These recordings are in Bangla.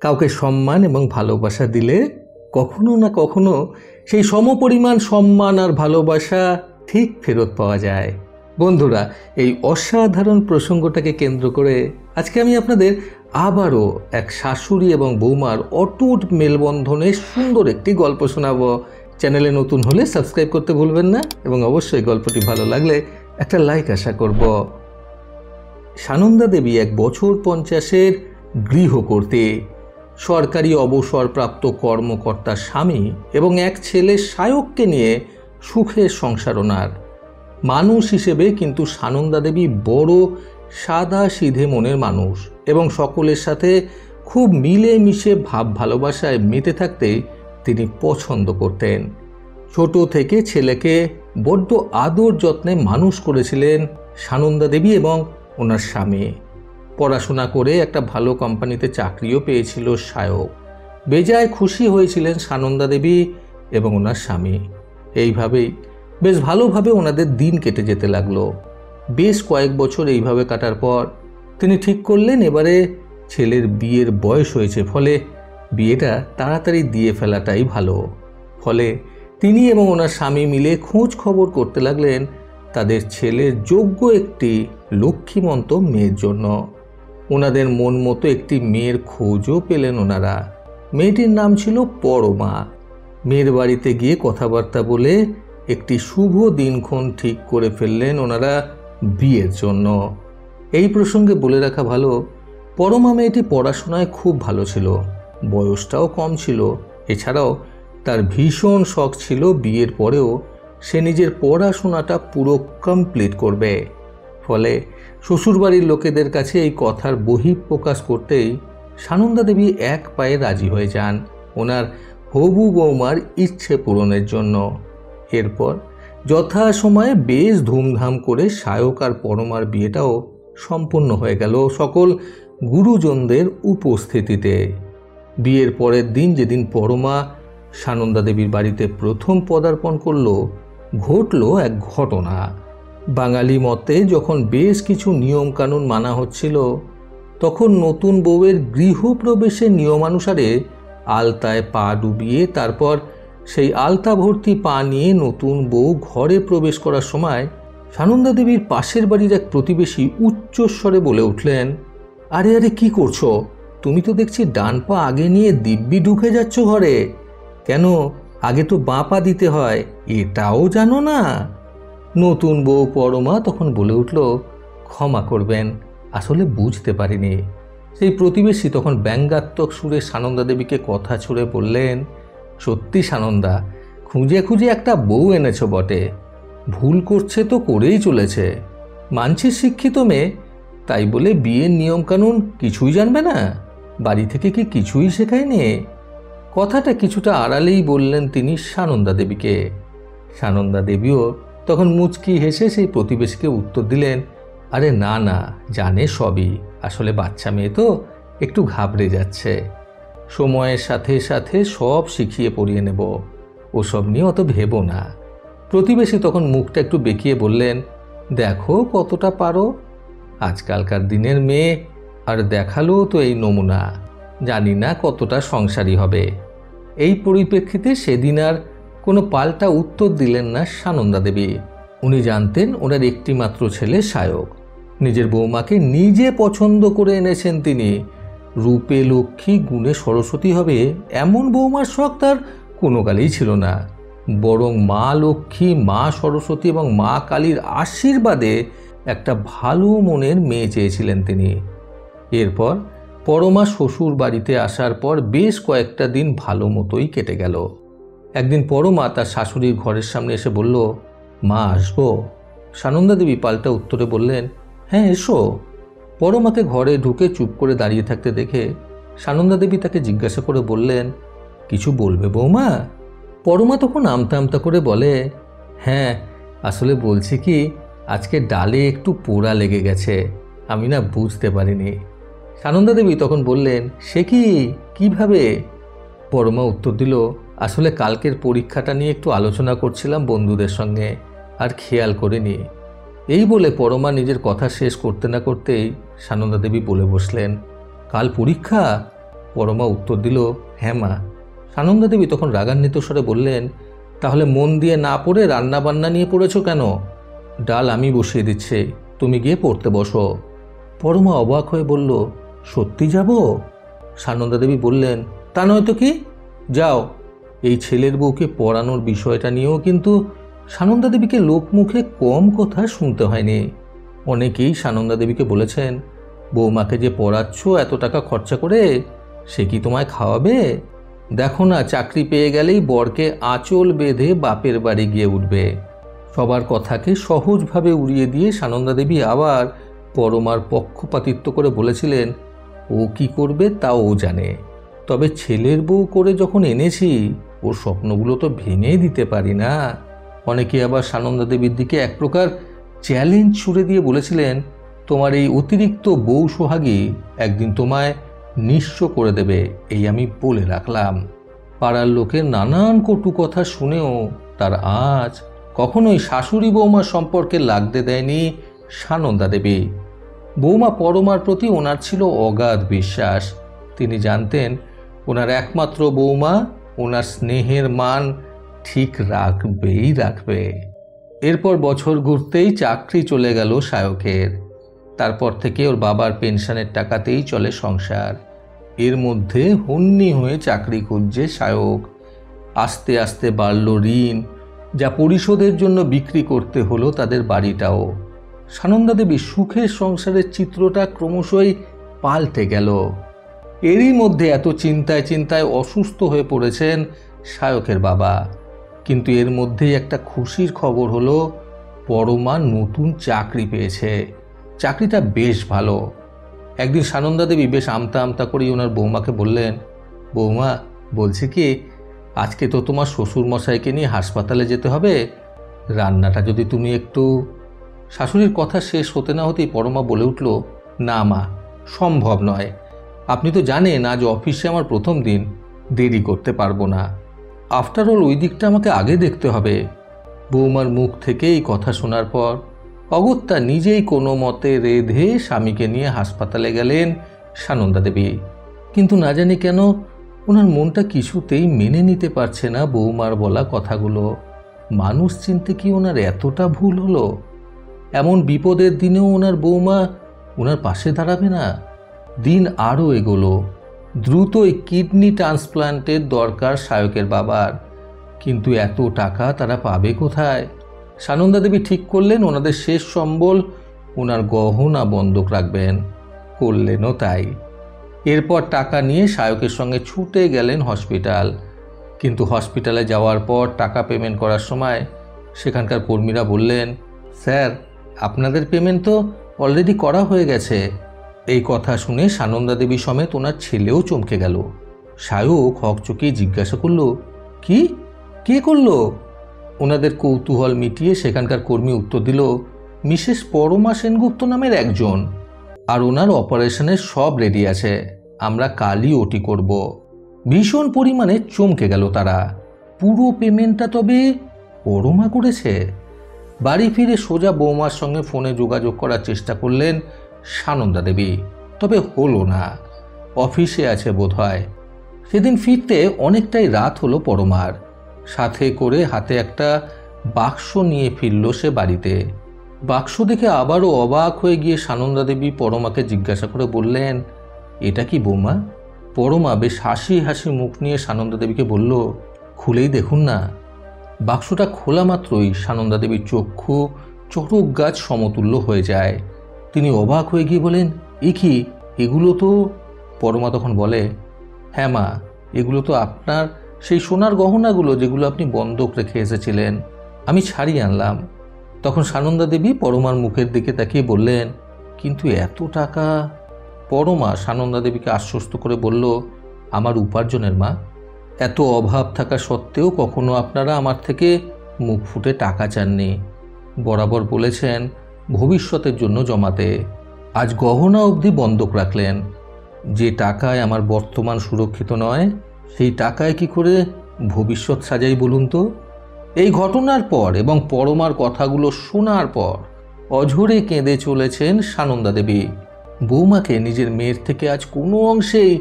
কাউকে সম্মান এবং ভালোবাসা দিলে কখনো না কখনো সেই সমপরিমাণ সম্মান আর ভালোবাসা ঠিক ফেরত পাওয়া যায়। বন্ধুরা, এই অসাধারণ প্রসঙ্গটাকে কেন্দ্র করে আজকে আমি আপনাদের আবারও এক শাশুড়ি এবং বৌমার অটুট মেলবন্ধনের সুন্দর একটি গল্প শোনাবো। চ্যানেলে নতুন হলে সাবস্ক্রাইব করতে ভুলবেন না এবং অবশ্যই গল্পটি ভালো লাগলে একটা লাইক আশা করব। সানন্দা দেবী এক বছর 50-এর গৃহকর্ত্রী, সরকারি অবসরপ্রাপ্ত কর্মকর্তার স্বামী এবং এক ছেলে সায়ককে নিয়ে সুখের সংসার ওনার। মানুষ হিসেবে কিন্তু সানন্দা দেবী বড় সাদা সিধে মনের মানুষ এবং সকলের সাথে খুব মিলেমিশে ভাব ভালোবাসায় মেতে থাকতে তিনি পছন্দ করতেন। ছোট থেকে ছেলেকে বড্ড আদর যত্নে মানুষ করেছিলেন সানন্দা দেবী এবং ওনার স্বামী। পড়াশোনা করে একটা ভালো কোম্পানিতে চাকরিও পেয়েছিল সায়ক। বেজায় খুশি হয়েছিলেন সানন্দা দেবী এবং ওনার স্বামী। এইভাবেই বেশ ভালোভাবে ওনাদের দিন কেটে যেতে লাগলো। বেশ কয়েক বছর এইভাবে কাটার পর তিনি ঠিক করলেন এবারে ছেলের বিয়ের বয়স হয়েছে, ফলে বিয়েটা তাড়াতাড়ি দিয়ে ফেলাটাই ভালো। ফলে তিনি এবং ওনার স্বামী মিলে খোঁজ খবর করতে লাগলেন তাদের ছেলের যোগ্য একটি লক্ষ্মীমন্ত মেয়ের জন্য। ওনাদের মন মতো একটি মেয়ের খোঁজও পেলেন ওনারা। মেয়েটির নাম ছিল পরমা। মেয়ের বাড়িতে গিয়ে কথাবার্তা বলে একটি শুভ দিনক্ষণ ঠিক করে ফেললেন ওনারা বিয়ের জন্য। এই প্রসঙ্গে বলে রাখা ভালো, পরমা মেয়েটি পড়াশোনায় খুব ভালো ছিল, বয়সটাও কম ছিল। এছাড়াও তার ভীষণ শখ ছিল বিয়ের পরেও সে নিজের পড়াশোনাটা পুরো কমপ্লিট করবে। ফলে শ্বশুরবাড়ির লোকেদের কাছে এই কথার বহিঃপ্রকাশ করতেই সানন্দা দেবী এক পায়ে রাজি হয়ে যান ওনার হবু বৌমার ইচ্ছে পূরণের জন্য। এরপর যথাসময়ে বেশ ধুমধাম করে সায়ক আর পরমার বিয়েটাও সম্পন্ন হয়ে গেল সকল গুরুজনদের উপস্থিতিতে। বিয়ের পরের দিন, যেদিন পরমা সানন্দা দেবীর বাড়িতে প্রথম পদার্পণ করল, ঘটল এক ঘটনা। বাঙালি মতে যখন বেশ কিছু নিয়মকানুন মানা হচ্ছিল, তখন নতুন বউয়ের গৃহপ্রবেশের নিয়মানুসারে আলতায় পা ডুবিয়ে তারপর সেই আলতা ভর্তি পা নিয়ে নতুন বউ ঘরে প্রবেশ করার সময় সানন্দা দেবীর পাশের বাড়ির এক প্রতিবেশী উচ্চস্বরে বলে উঠলেন, আরে আরে কি করছো? তুমি তো দেখছি ডান পা আগে নিয়ে দিব্যি ঢুকে যাচ্ছ ঘরে। কেন, আগে তো বাঁ পা দিতে হয়, এটাও জানো না? নতুন বউ পরমা তখন বলে উঠল, ক্ষমা করবেন, আসলে বুঝতে পারিনি। সেই প্রতিবেশী তখন ব্যঙ্গাত্মক সুরে সানন্দা দেবীকে কথা ছুড়ে বললেন, সত্যি সানন্দা, খুঁজে খুঁজে একটা বউ এনেছো বটে, ভুল করছে তো করেই চলেছে। মানছি শিক্ষিত মেয়ে, তাই বলে বিয়ের নিয়মকানুন কিছুই জানবে না? বাড়ি থেকে কি কিছুই শেখায়নি? কথাটা কিছুটা আড়ালেই বললেন তিনি সানন্দা দেবীকে। সানন্দা দেবীও তখন মুচকি হেসে সেই প্রতিবেশীকে উত্তর দিলেন, আরে না না, জানে সবই, আসলে বাচ্চা মেয়ে তো একটু ঘাবড়ে যাচ্ছে। সময়ের সাথে সাথে সব শিখিয়ে পড়িয়ে নেব, ওসব নিয়ে অত ভেবো না। প্রতিবেশী তখন মুখটা একটু বেঁকিয়ে বললেন, দেখো কতটা পারো, আজকালকার দিনের মেয়ে, আর দেখালো তো এই নমুনা, জানি না কতটা সংসারী হবে। এই পরিপ্রেক্ষিতে সেদিন আর কোনো পাল্টা উত্তর দিলেন না সানন্দা দেবী। উনি জানতেন ওনার একটি মাত্র ছেলে সায়ক। নিজের বৌমাকে নিজে পছন্দ করে এনেছেন তিনি। রূপে লক্ষ্মী, গুণে সরস্বতী হবে এমন বৌমার শখ তার কোনো কালেই ছিল না, বরং মা লক্ষ্মী, মা সরস্বতী এবং মা কালীর আশীর্বাদে একটা ভালো মনের মেয়ে চেয়েছিলেন তিনি। এরপর পরমা শ্বশুর বাড়িতে আসার পর বেশ কয়েকটা দিন ভালো মতোই কেটে গেল। একদিন পরমা তার শাশুড়ির ঘরের সামনে এসে বলল, মা আসবো? সানন্দা দেবী পাল্টা উত্তরে বললেন, হ্যাঁ এসো। পরমাকে ঘরে ঢুকে চুপ করে দাঁড়িয়ে থাকতে দেখে সানন্দা দেবী তাকে জিজ্ঞাসা করে বললেন, কিছু বলবে বৌমা? পরমা তখন আমতা আমতা করে বলে, হ্যাঁ আসলে বলছি কি, আজকে ডালে একটু পোড়া লেগে গেছে, আমি না বুঝতে পারিনি। সানন্দা দেবী তখন বললেন, সে কি, কিভাবে? পরমা উত্তর দিল, আসলে কালকের পরীক্ষাটা নিয়ে একটু আলোচনা করছিলাম বন্ধুদের সঙ্গে, আর খেয়াল করিনি। এই বলে পরমা নিজের কথা শেষ করতে না করতেই সানন্দা দেবী বলে বসলেন, কাল পরীক্ষা? পরমা উত্তর দিল, হ্যাঁ মা। সানন্দা দেবী তখন রাগান্বিত স্বরে বললেন, তাহলে মন দিয়ে না পড়ে রান্না বান্না নিয়ে পড়েছ কেন? ডাল আমি বসিয়ে দিচ্ছি, তুমি গিয়ে পড়তে বসো। পরমা অবাক হয়ে বলল, সত্যি যাব? সানন্দা দেবী বললেন, তা নয়তো কি, যাও। এই ছেলের বউকে পড়ানোর বিষয়টা নিয়েও কিন্তু সানন্দা দেবীকে লোকমুখে কম কথা শুনতে হয়নি। অনেকেই সানন্দা দেবীকে বলেছেন, বৌমাকে যে পড়াচ্ছ এত টাকা খরচা করে, সে কি তোমায় খাওয়াবে? দেখো না, চাকরি পেয়ে গেলেই বরকে আঁচল বেঁধে বাপের বাড়ি গিয়ে উঠবে। সবার কথাকে সহজভাবে উড়িয়ে দিয়ে সানন্দা দেবী আবার পরমার পক্ষপাতিত্ব করে বলেছিলেন, ও কি করবে তা ও জানে, তবে ছেলের বউ করে যখন এনেছি ওর স্বপ্নগুলো তো ভেঙে দিতে পারি না। অনেকে আবার সানন্দা দেবীর দিকে এক প্রকার চ্যালেঞ্জ ছুড়ে দিয়ে বলেছিলেন, তোমার এই অতিরিক্ত বউ সোহাগী একদিন তোমায় নিঃস্ব করে দেবে, এই আমি বলে রাখলাম। পাড়ার লোকের নানান কটু কথা শুনেও তার আঁচ কখনোই শাশুড়ি বৌমার সম্পর্কে লাগতে দেয়নি সানন্দা দেবী। বৌমা পরমার প্রতি ওনার ছিল অগাধ বিশ্বাস। তিনি জানতেন ওনার একমাত্র বৌমা ওনার স্নেহের মান ঠিক রাখবেই রাখবে। এরপর বছর ঘুরতেই চাকরি চলে গেল সায়কের। তারপর থেকে ওর বাবার পেনশনের টাকাতেই চলে সংসার। এর মধ্যে হন্যি হয়ে চাকরি খুঁজছে সায়ক। আস্তে আস্তে বাড়ল ঋণ, যা পরিশোধের জন্য বিক্রি করতে হলো তাদের বাড়িটাও। সানন্দা দেবী সুখের সংসারের চিত্রটা ক্রমশই পাল্টে গেল। এরই মধ্যে এত চিন্তায় চিন্তায় অসুস্থ হয়ে পড়েছেন সায়কের বাবা। কিন্তু এর মধ্যেই একটা খুশির খবর হলো, পরমা নতুন চাকরি পেয়েছে। চাকরিটা বেশ ভালো। একদিন সানন্দা দেবী বেশ আমতা আমতা করেই ওনার বৌমাকে বললেন, বৌমা বলছি কি, আজকে তো তোমার শ্বশুর মশাইকে নিয়ে হাসপাতালে যেতে হবে, রান্নাটা যদি তুমি একটু। শাশুড়ির কথা শেষ হতে না হতেই পরমা বলে উঠল, না মা, সম্ভব নয়। আপনি তো জানেন আজ অফিসে আমার প্রথম দিন, দেরি করতে পারবো না। আফটার অল ওই দিকটা আমাকে আগে দেখতে হবে। বৌমার মুখ থেকে এই কথা শোনার পর অগত্যা নিজেই কোনো মতে রেধে স্বামীকে নিয়ে হাসপাতালে গেলেন সানন্দা দেবী। কিন্তু না জানি কেন ওনার মনটা কিছুতেই মেনে নিতে পারছে না বৌমার বলা কথাগুলো। মানুষ চিনতে কি ওনার এতটা ভুল হলো? এমন বিপদের দিনেও ওনার বৌমা ওনার পাশে দাঁড়াবে না? দিন আরও এগোলো। দ্রুতই কিডনি ট্রান্সপ্লান্টের দরকার সায়কের বাবার, কিন্তু এত টাকা তারা পাবে কোথায়? সানন্দা দেবী ঠিক করলেন ওনাদের শেষ সম্বল ওনার গহনা বন্ধক রাখবেন। করলেনও তাই। এরপর টাকা নিয়ে সায়কের সঙ্গে ছুটে গেলেন হসপিটাল। কিন্তু হসপিটালে যাওয়ার পর টাকা পেমেন্ট করার সময় সেখানকার কর্মীরা বললেন, স্যার আপনাদের পেমেন্ট তো অলরেডি করা হয়ে গেছে। এই কথা শুনে সানন্দা দেবী সমেত ওনার ছেলেও চমকে গেল। সায়ক হকচকিয়ে জিজ্ঞাসা করল, কি, কে করলো? ওনাদের কৌতূহল মিটিয়ে সেখানকার কর্মী উত্তর দিল, মিসেস পরমা সেনগুপ্ত নামের একজন। আর ওনার অপারেশনের সব রেডি আছে, আমরা কালই ওটি করব। ভীষণ পরিমাণে চমকে গেল তারা। পুরো পেমেন্টটা তবে পরমা করেছে? বাড়ি ফিরে সোজা বৌমার সঙ্গে ফোনে যোগাযোগ করার চেষ্টা করলেন সানন্দা দেবী, তবে হলো না। অফিসে আছে বোধহয়। সেদিন ফিরতে অনেকটাই রাত হলো পরমার। সাথে করে হাতে একটা বাক্স নিয়ে ফিরল সে বাড়িতে। বাক্স দেখে আবারও অবাক হয়ে গিয়ে সানন্দা দেবী পরমাকে জিজ্ঞাসা করে বললেন, এটা কি বৌমা? পরমা বেশ হাসি হাসি মুখ নিয়ে সানন্দা দেবীকে বলল, খুলেই দেখুন না। বাক্সটা খোলা মাত্রই সানন্দা দেবীর চক্ষু চড়ক গাছ সমতুল্য হয়ে যায়। তিনি অবাক হয়ে গিয়ে বলেন, এ কি, এগুলো তো। পরমা তখন বলে, হ্যাঁ মা, এগুলো তো আপনার সেই সোনার গহনাগুলো যেগুলো আপনি বন্ধক রেখে এসেছিলেন, আমি ছাড়িয়ে আনলাম। তখন সানন্দা দেবী পরমার মুখের দিকে তাকিয়ে বললেন, কিন্তু এত টাকা? পরমা সানন্দা দেবীকে আশ্বস্ত করে বলল, আমার উপার্জনের মা, এত অভাব থাকা সত্ত্বেও কখনো আপনারা আমার থেকে মুখ ফুটে টাকা চাননি। বরাবর বলেছেন ভবিষ্যতের জন্য জমাতে। আজ গহনা অবধি বন্ধক রাখলেন। যে টাকায় আমার বর্তমান সুরক্ষিত নয়, সেই টাকায় কি করে ভবিষ্যৎ সাজাই বলুন তো? এই ঘটনার পর এবং পরমার কথাগুলো শোনার পর অঝরে কেঁদে চলেছেন সানন্দা দেবী। বৌমাকে নিজের মেয়ের থেকে আজ কোনো অংশেই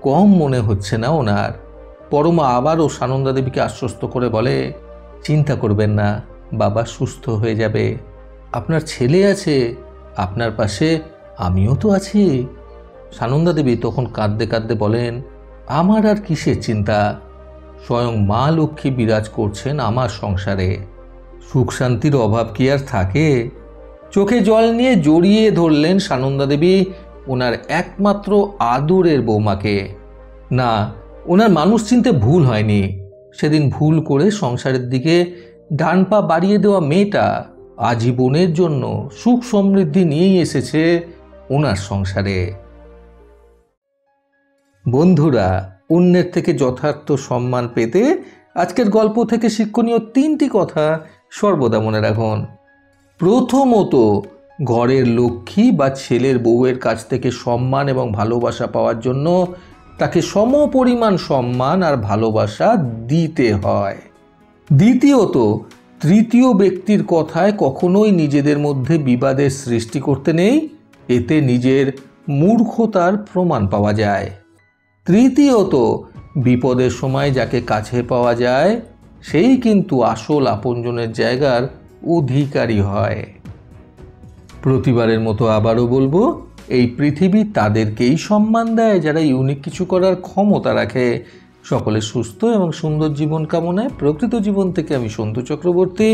কম মনে হচ্ছে না ওনার। পরমা আবারও সানন্দা দেবীকে আশ্বস্ত করে বলে, চিন্তা করবেন না, বাবা সুস্থ হয়ে যাবে। আপনার ছেলে আছে, আপনার পাশে আমিও তো আছি। সানন্দা দেবী তখন কাঁদতে কাঁদতে বলেন, আমার আর কিসের চিন্তা? স্বয়ং মা লক্ষ্মী বিরাজ করছেন আমার সংসারে, সুখ শান্তির অভাব কি আর থাকে? চোখে জল নিয়ে জড়িয়ে ধরলেন সানন্দা দেবী ওনার একমাত্র আদরের বৌমাকে। না, ওনার মানুষ চিনতে ভুল হয়নি। সেদিন ভুল করে সংসারের দিকে ডান পা বাড়িয়ে দেওয়া মেয়েটা আজীবনের জন্য সুখ সমৃদ্ধি নিয়েই এসেছে ওনার সংসারে। বন্ধুরা, অন্যের থেকে যথার্থ সম্মান পেতে আজকের গল্প থেকে শিক্ষণীয় 3টি কথা সর্বদা মনে রাখুন। প্রথমত, ঘরের লক্ষ্মী বা ছেলের বউয়ের কাছ থেকে সম্মান এবং ভালোবাসা পাওয়ার জন্য তাকে সমপরিমাণ সম্মান আর ভালোবাসা দিতে হয়। দ্বিতীয়ত, তৃতীয় ব্যক্তির কথায় কখনোই নিজেদের মধ্যে বিবাদের সৃষ্টি করতে নেই, এতে নিজের মূর্খতার প্রমাণ পাওয়া যায়। তৃতীয়ত, বিপদের সময় যাকে কাছে পাওয়া যায় সেই কিন্তু আসল আপনজনের জায়গার অধিকারী হয়। প্রতিবারের মতো আবারও বলবো, এই পৃথিবী তাদেরকেই সম্মান দেয় যারা ইউনিক কিছু করার ক্ষমতা রাখে। সকলে সুস্থ এবং সুন্দর জীবন কামনায় প্রকৃত জীবন থেকে আমি সন্তু চক্রবর্তী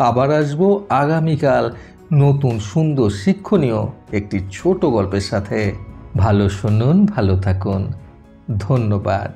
আবার আসবো আগামীকাল নতুন সুন্দর শিক্ষণীয় একটি ছোট গল্পের সাথে। ভালো শুনুন, ভালো থাকুন। ধন্যবাদ।